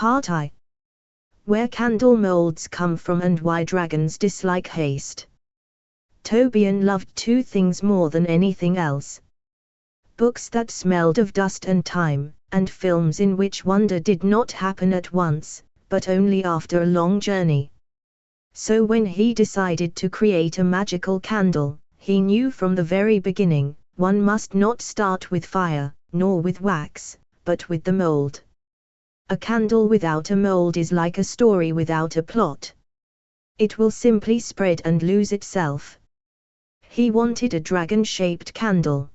Part I. Where candle molds come from and why dragons dislike haste. Tobian loved two things more than anything else: books that smelled of dust and time, and films in which wonder did not happen at once, but only after a long journey. So when he decided to create a magical candle, he knew from the very beginning, one must not start with fire, nor with wax, but with the mold. A candle without a mold is like a story without a plot. It will simply spread and lose itself. He wanted a dragon-shaped candle.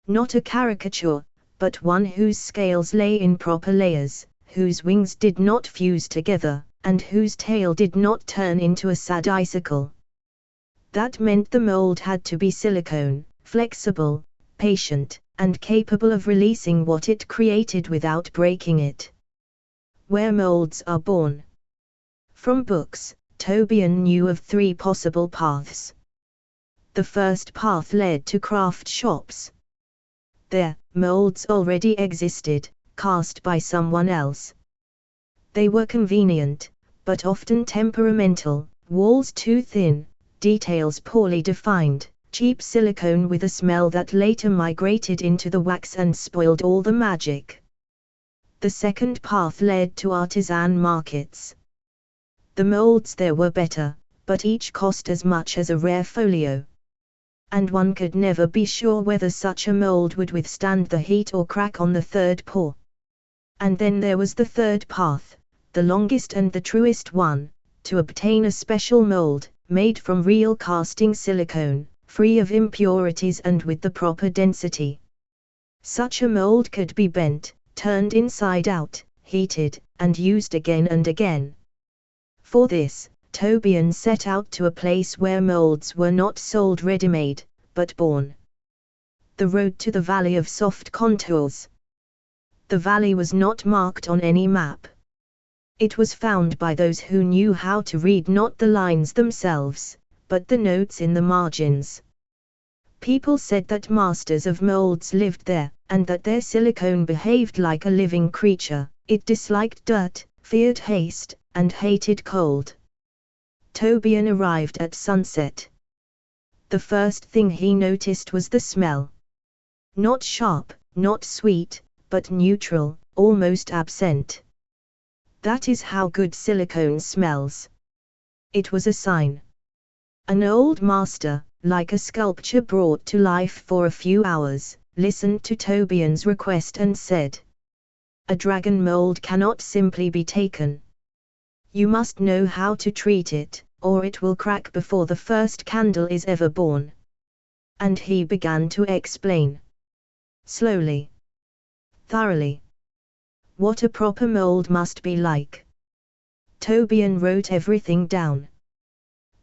Not a caricature, but one whose scales lay in proper layers, whose wings did not fuse together, and whose tail did not turn into a sad icicle. That meant the mold had to be silicone, flexible, patient, and capable of releasing what it created without breaking it. Where molds are born. From books, Tobian knew of three possible paths. The first path led to craft shops. There, molds already existed, cast by someone else. They were convenient, but often temperamental, walls too thin, details poorly defined, cheap silicone with a smell that later migrated into the wax and spoiled all the magic. The second path led to artisan markets. The molds there were better, but each cost as much as a rare folio. And one could never be sure whether such a mold would withstand the heat or crack on the third pour. And then there was the third path, the longest and the truest one, to obtain a special mold, made from real casting silicone, free of impurities and with the proper density. Such a mold could be bent, turned inside out, heated, and used again and again. For this, Tobian set out to a place where molds were not sold ready-made, but born. The road to the Valley of Soft Contours. The valley was not marked on any map. It was found by those who knew how to read not the lines themselves, but the notes in the margins. People said that masters of molds lived there, and that their silicone behaved like a living creature. It disliked dirt, feared haste, and hated cold. Tobian arrived at sunset. The first thing he noticed was the smell. Not sharp, not sweet, but neutral, almost absent. That is how good silicone smells. It was a sign. An old master, like a sculpture brought to life for a few hours, listened to Tobian's request and said, "A dragon mold cannot simply be taken. You must know how to treat it, or it will crack before the first candle is ever born." And he began to explain. Slowly. Thoroughly. What a proper mold must be like. Tobian wrote everything down.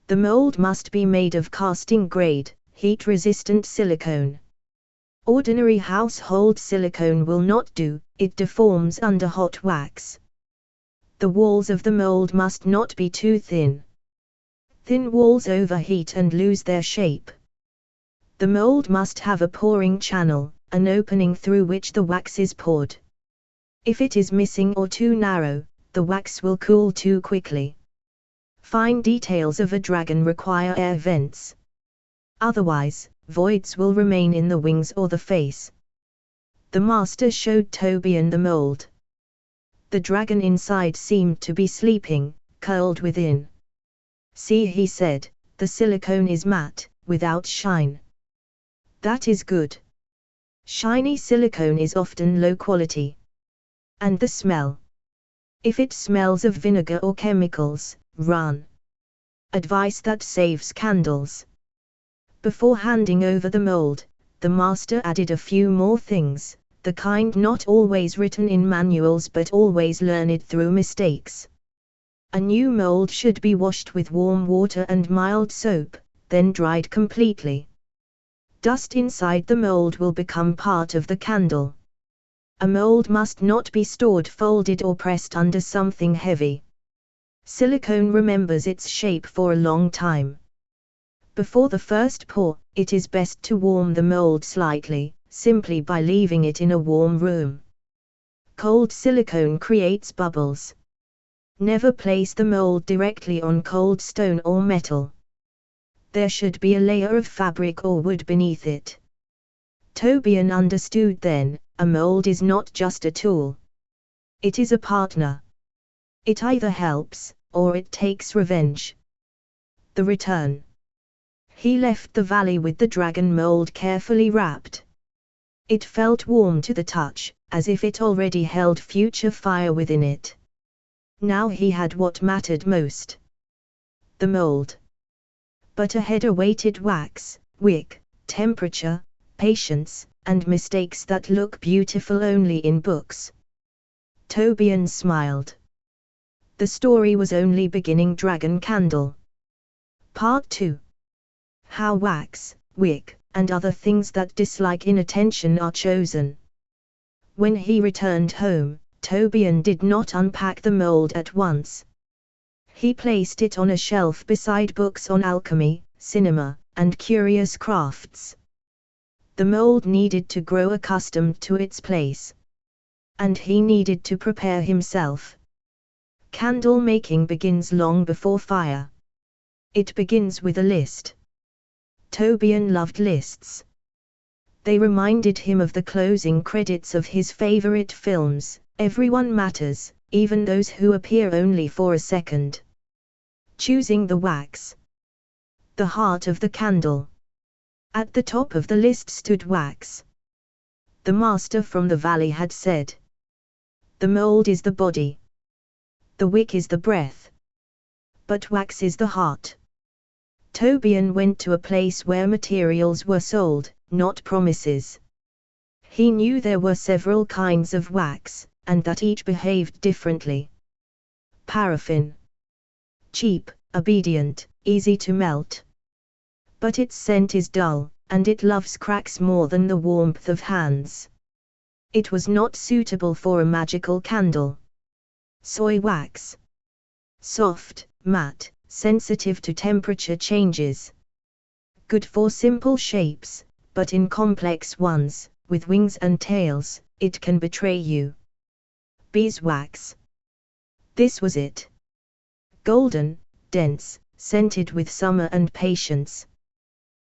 The mold must be made of casting-grade, heat-resistant silicone. Ordinary household silicone will not do, it deforms under hot wax. The walls of the mold must not be too thin. Thin walls overheat and lose their shape. The mold must have a pouring channel, an opening through which the wax is poured. If it is missing or too narrow, the wax will cool too quickly. Fine details of a dragon require air vents. Otherwise, voids will remain in the wings or the face. The master showed Tobian the mold. The dragon inside seemed to be sleeping, curled within. "See," he said, "the silicone is matte, without shine. That is good. Shiny silicone is often low quality. And the smell. If it smells of vinegar or chemicals, run. Advice that saves candles." Before handing over the mold, the master added a few more things, the kind not always written in manuals but always learned through mistakes. A new mold should be washed with warm water and mild soap, then dried completely. Dust inside the mold will become part of the candle. A mold must not be stored folded or pressed under something heavy. Silicone remembers its shape for a long time. Before the first pour, it is best to warm the mold slightly, simply by leaving it in a warm room. Cold silicone creates bubbles. Never place the mold directly on cold stone or metal. There should be a layer of fabric or wood beneath it. Tobian understood then, a mold is not just a tool. It is a partner. It either helps, or it takes revenge. The return. He left the valley with the dragon mold carefully wrapped. It felt warm to the touch, as if it already held future fire within it. Now he had what mattered most. The mold. But ahead awaited wax, wick, temperature, patience, and mistakes that look beautiful only in books. Tobian smiled. The story was only beginning. Dragon Candle. Part 2. How wax, wick, and other things that dislike inattention are chosen. When he returned home, Tobian did not unpack the mold at once. He placed it on a shelf beside books on alchemy, cinema, and curious crafts. The mold needed to grow accustomed to its place. And he needed to prepare himself. Candle making begins long before fire. It begins with a list. Tobian loved lists. They reminded him of the closing credits of his favorite films. Everyone matters, even those who appear only for a second. Choosing the wax. The heart of the candle. At the top of the list stood wax. The master from the valley had said. The mold is the body. The wick is the breath. But wax is the heart. Tobian went to a place where materials were sold, not promises. He knew there were several kinds of wax, and that each behaved differently. Paraffin. Cheap, obedient, easy to melt. But its scent is dull, and it loves cracks more than the warmth of hands. It was not suitable for a magical candle. Soy wax. Soft, matte, sensitive to temperature changes. Good for simple shapes, but in complex ones, with wings and tails, it can betray you. Beeswax. This was it. Golden, dense, scented with summer and patience.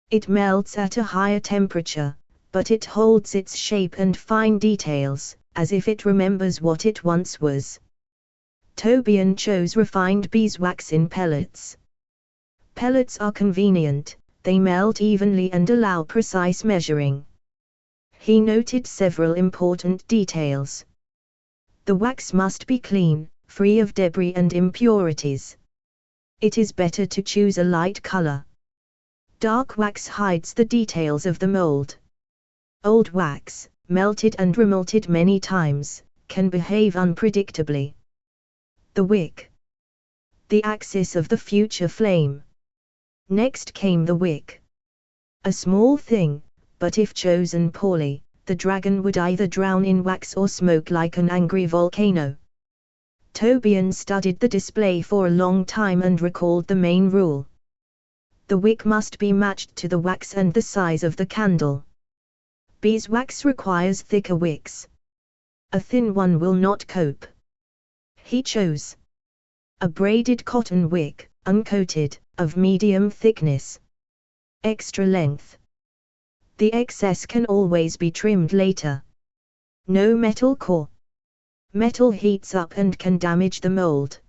It melts at a higher temperature, but it holds its shape and fine details, as if it remembers what it once was. Tobian chose refined beeswax in pellets. Pellets are convenient, they melt evenly and allow precise measuring. He noted several important details. The wax must be clean, free of debris and impurities. It is better to choose a light color. Dark wax hides the details of the mold. Old wax, melted and remelted many times, can behave unpredictably. The wick. The axis of the future flame. Next came the wick. A small thing, but if chosen poorly, the dragon would either drown in wax or smoke like an angry volcano. Tobian studied the display for a long time and recalled the main rule. The wick must be matched to the wax and the size of the candle. Beeswax requires thicker wicks. A thin one will not cope. He chose a braided cotton wick, uncoated, of medium thickness. Extra length. The excess can always be trimmed later. No metal core. Metal heats up and can damage the mold.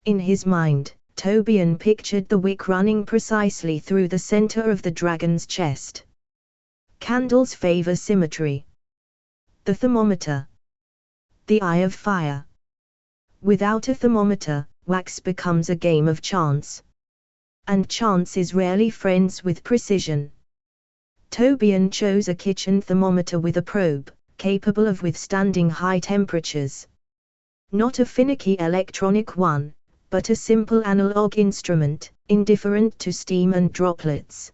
In his mind, Tobian pictured the wick running precisely through the center of the dragon's chest. Candles favor symmetry. The thermometer. The eye of fire. Without a thermometer, wax becomes a game of chance. And chance is rarely friends with precision. Tobian chose a kitchen thermometer with a probe, capable of withstanding high temperatures. Not a finicky electronic one, but a simple analog instrument, indifferent to steam and droplets.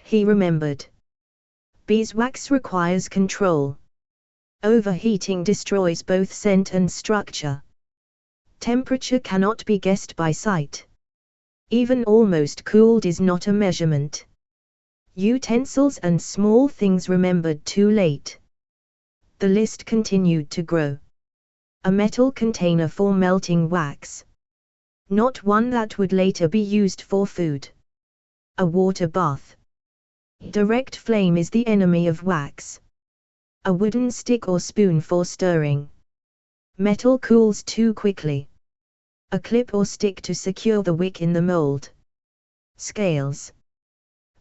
He remembered. Beeswax requires control. Overheating destroys both scent and structure. Temperature cannot be guessed by sight. Even almost cooled is not a measurement. Utensils and small things remembered too late. The list continued to grow. A metal container for melting wax. Not one that would later be used for food. A water bath. Direct flame is the enemy of wax. A wooden stick or spoon for stirring. Metal cools too quickly. A clip or stick to secure the wick in the mold. Scales.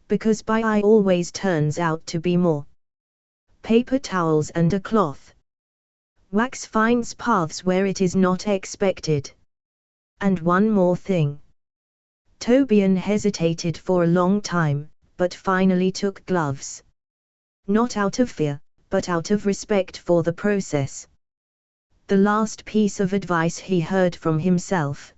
Because by eye always turns out to be more. Paper towels and a cloth. Wax finds paths where it is not expected. And one more thing. Tobian hesitated for a long time, but finally took gloves. Not out of fear, but out of respect for the process. The last piece of advice he heard from himself.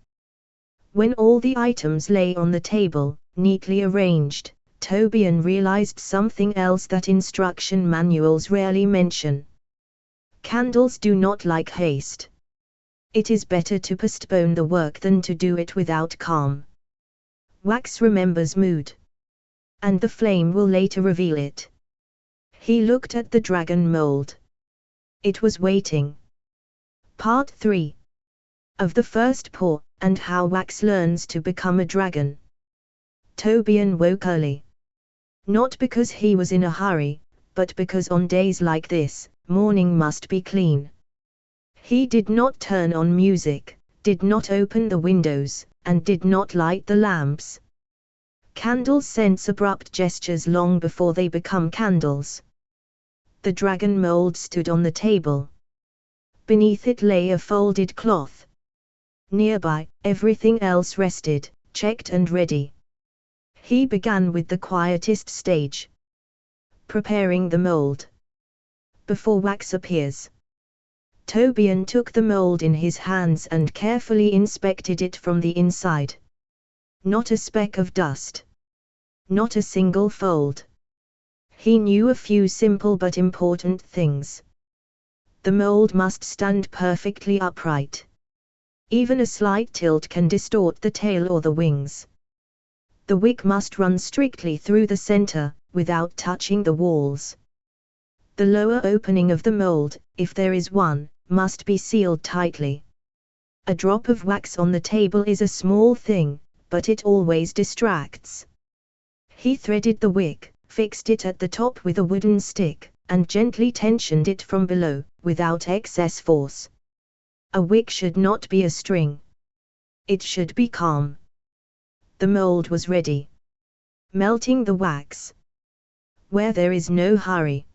When all the items lay on the table, neatly arranged, Tobian realized something else that instruction manuals rarely mention. Candles do not like haste. It is better to postpone the work than to do it without calm. Wax remembers mood. And the flame will later reveal it. He looked at the dragon mold. It was waiting. Part 3. Of the first pour, and how wax learns to become a dragon. Tobian woke early. Not because he was in a hurry, but because on days like this, morning must be clean. He did not turn on music, did not open the windows, and did not light the lamps. Candles sense abrupt gestures long before they become candles. The dragon mold stood on the table. Beneath it lay a folded cloth. Nearby, everything else rested, checked and ready. He began with the quietest stage. Preparing the mold. Before wax appears. Tobian took the mold in his hands and carefully inspected it from the inside. Not a speck of dust. Not a single fold. He knew a few simple but important things. The mold must stand perfectly upright. Even a slight tilt can distort the tail or the wings. The wick must run strictly through the center, without touching the walls. The lower opening of the mold, if there is one, must be sealed tightly. A drop of wax on the table is a small thing, but it always distracts. He threaded the wick, fixed it at the top with a wooden stick, and gently tensioned it from below, without excess force. A wick should not be a string. It should be calm. The mold was ready. Melting the wax. Where there is no hurry.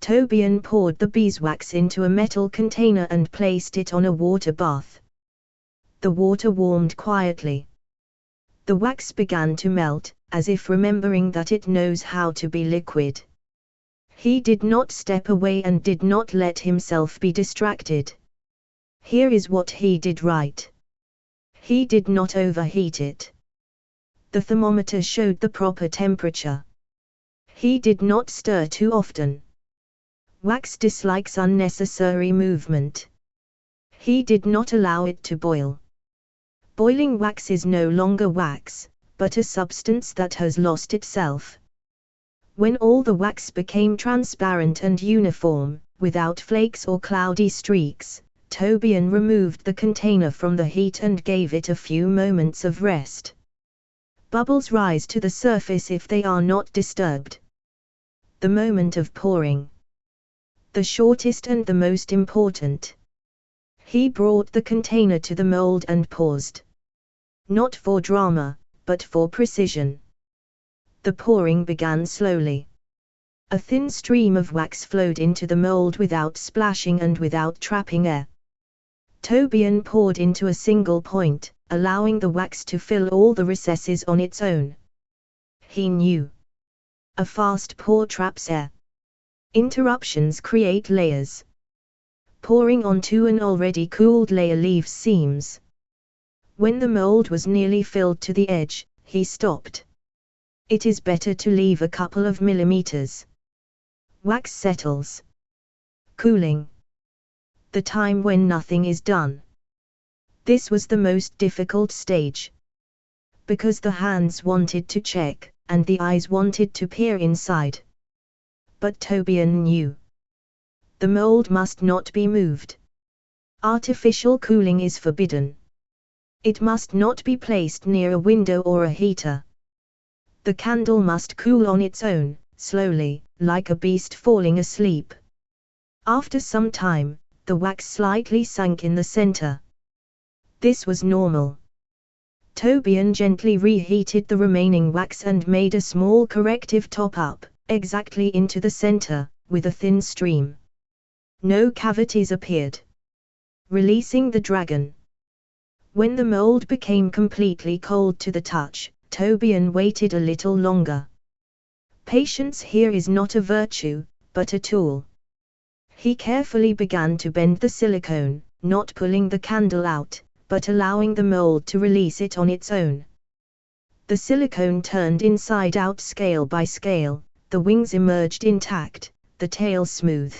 Tobian poured the beeswax into a metal container and placed it on a water bath. The water warmed quietly. The wax began to melt, as if remembering that it knows how to be liquid. He did not step away and did not let himself be distracted. Here is what he did right. He did not overheat it. The thermometer showed the proper temperature. He did not stir too often. Wax dislikes unnecessary movement. He did not allow it to boil. Boiling wax is no longer wax, but a substance that has lost itself. When all the wax became transparent and uniform, without flakes or cloudy streaks, Tobian removed the container from the heat and gave it a few moments of rest. Bubbles rise to the surface if they are not disturbed. The moment of pouring. The shortest and the most important. He brought the container to the mold and paused. Not for drama, but for precision. The pouring began slowly. A thin stream of wax flowed into the mold without splashing and without trapping air. Tobian poured into a single point, allowing the wax to fill all the recesses on its own. He knew. A fast pour traps air. Interruptions create layers. Pouring onto an already cooled layer leaves seams. When the mold was nearly filled to the edge, he stopped. It is better to leave a couple of millimeters. Wax settles. Cooling. The time when nothing is done. This was the most difficult stage. Because the hands wanted to check, and the eyes wanted to peer inside. But Tobian knew. The mold must not be moved. Artificial cooling is forbidden. It must not be placed near a window or a heater. The candle must cool on its own, slowly, like a beast falling asleep. After some time, the wax slightly sank in the center. This was normal. Tobian gently reheated the remaining wax and made a small corrective top-up, exactly into the center, with a thin stream. No cavities appeared. Releasing the dragon. When the mold became completely cold to the touch, Tobian waited a little longer. Patience here is not a virtue, but a tool. He carefully began to bend the silicone, not pulling the candle out, but allowing the mold to release it on its own. The silicone turned inside out scale by scale, the wings emerged intact, the tail smooth.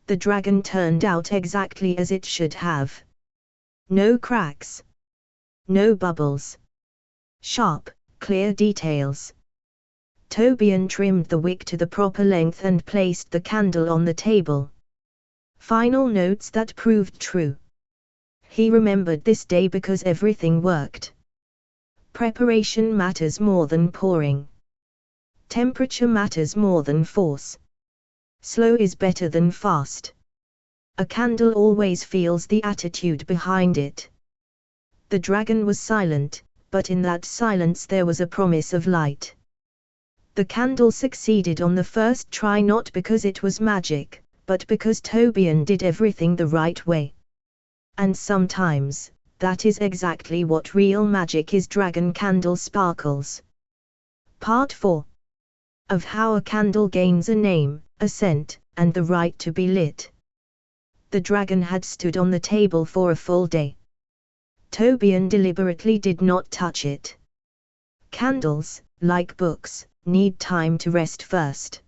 The dragon turned out exactly as it should have. No cracks. No bubbles. Sharp, clear details. Tobian trimmed the wick to the proper length and placed the candle on the table. Final notes that proved true. He remembered this day because everything worked. Preparation matters more than pouring. Temperature matters more than force. Slow is better than fast. A candle always feels the attitude behind it. The dragon was silent, but in that silence there was a promise of light. The candle succeeded on the first try not because it was magic, but because Tobian did everything the right way. And sometimes, that is exactly what real magic is. Dragon candle sparkles. Part 4. Of how a candle gains a name, a scent, and the right to be lit. The dragon had stood on the table for a full day. Tobian deliberately did not touch it. Candles, like books, need time to rest first.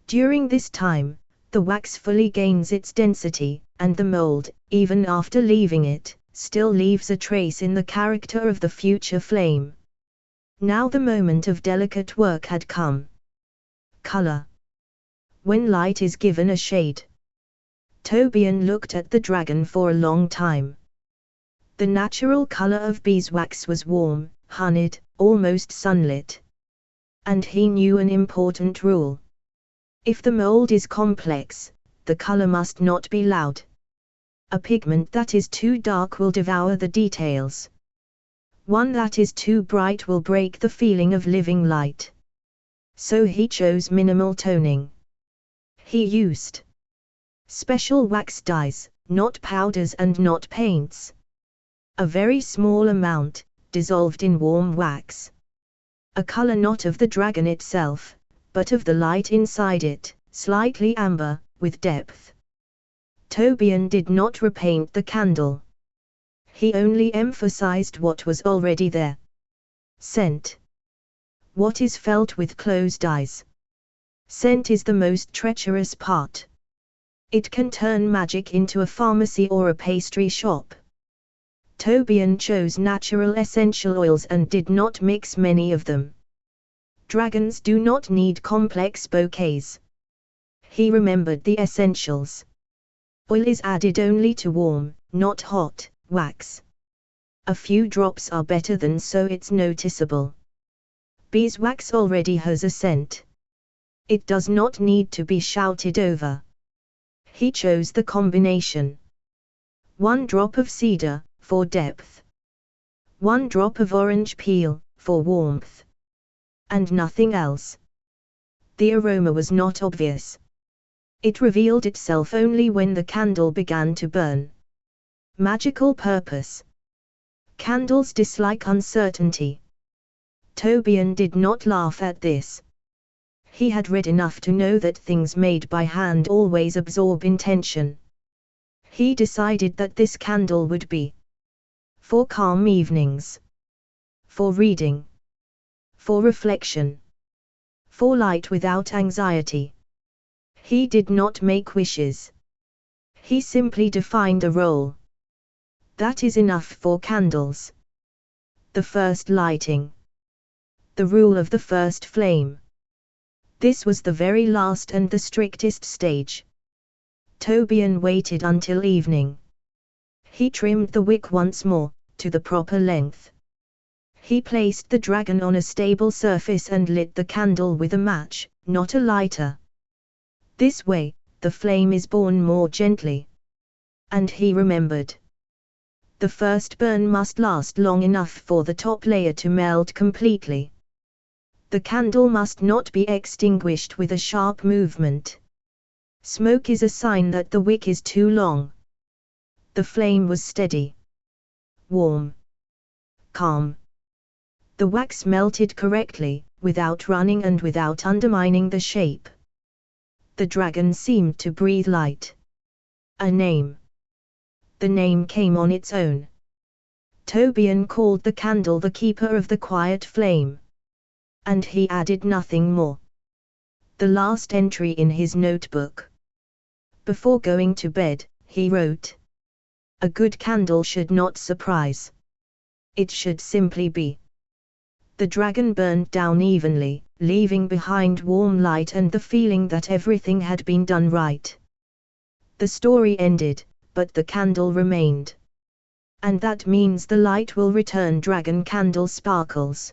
During this time, the wax fully gains its density, and the mold, even after leaving it, still leaves a trace in the character of the future flame. Now the moment of delicate work had come. Color. When light is given a shade. Tobian looked at the dragon for a long time. The natural color of beeswax was warm, honeyed, almost sunlit. And he knew an important rule. If the mold is complex, the color must not be loud. A pigment that is too dark will devour the details. One that is too bright will break the feeling of living light. So he chose minimal toning. He used special wax dyes, not powders and not paints. A very small amount, dissolved in warm wax. A color not of the dragon itself, but of the light inside it, slightly amber, with depth. Tobian did not repaint the candle. He only emphasized what was already there. Scent. What is felt with closed eyes? Scent is the most treacherous part. It can turn magic into a pharmacy or a pastry shop. Tobian chose natural essential oils and did not mix many of them. Dragons do not need complex bouquets. He remembered the essentials. Oil is added only to warm, not hot, wax. A few drops are better than so it's noticeable. Beeswax already has a scent. It does not need to be shouted over. He chose the combination. 1 drop of cedar, for depth. 1 drop of orange peel, for warmth. And nothing else. The aroma was not obvious. It revealed itself only when the candle began to burn. Magical purpose. Candles dislike uncertainty. Tobian did not laugh at this. He had read enough to know that things made by hand always absorb intention. He decided that this candle would be for calm evenings, for reading, for reflection, for light without anxiety. He did not make wishes. He simply defined a role. That is enough for candles. The first lighting. The rule of the first flame. This was the very last and the strictest stage. Tobian waited until evening. He trimmed the wick once more, to the proper length. He placed the dragon on a stable surface and lit the candle with a match, not a lighter. This way, the flame is born more gently. And he remembered. The first burn must last long enough for the top layer to melt completely. The candle must not be extinguished with a sharp movement. Smoke is a sign that the wick is too long. The flame was steady, warm, calm. The wax melted correctly, without running and without undermining the shape. The dragon seemed to breathe light. A name. The name came on its own. Tobian called the candle the keeper of the quiet flame. And he added nothing more. The last entry in his notebook. Before going to bed, he wrote: "A good candle should not surprise. It should simply be." The dragon burned down evenly, leaving behind warm light and the feeling that everything had been done right. The story ended, but the candle remained. And that means the light will return. Dragon candle sparkles.